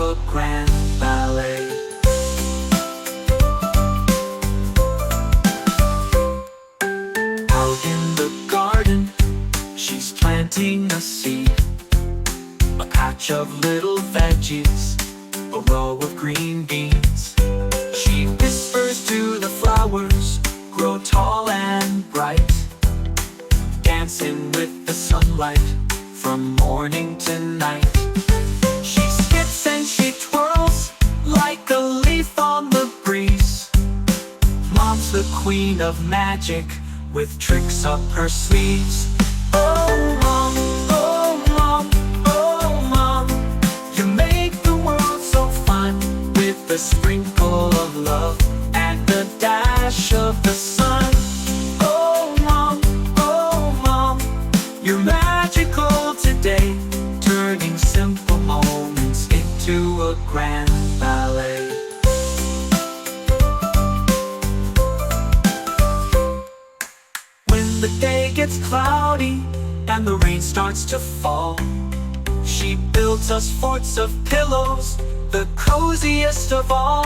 a grand ballet. Out in the garden, she's planting a seed, a patch of little veggies, a row of green beans. She whispers to the flowers, grow tall and bright, dancing with the sunlight from morning to night. She skips and she twirls like a leaf on the breeze. Mom's the queen of magic with tricks up her sleeves. Oh mom, oh mom, oh mom, you make the world so fun with a sprinkle of love and a dash of the sun. Oh mom, you're magical today, turning simple moments into a grand ballet. When the day gets cloudy and the rain starts to fall, she builds us forts of pillows, the coziest of all.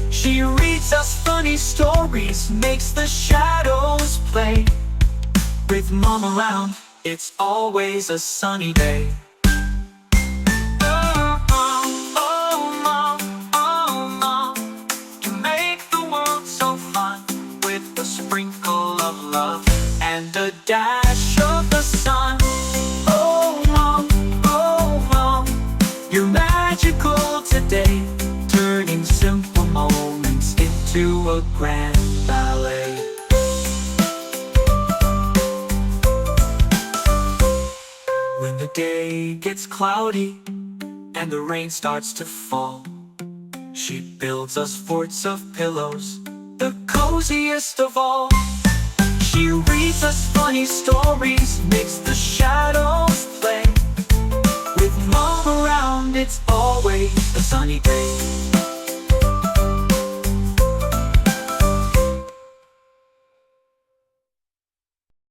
She reads us funny stories, makes the shadows play. With Mom around, it's always a sunny day. You make the world so fun with a sprinkle of love and a dash of the sun. Oh mom, you're magical today, turning simple moments into a grand ballet. When the day gets cloudy and the rain starts to fall, she builds us forts of pillows, the coziest of all. She reads us funny stories, makes the shadows play. With Mom around, it's always a sunny day.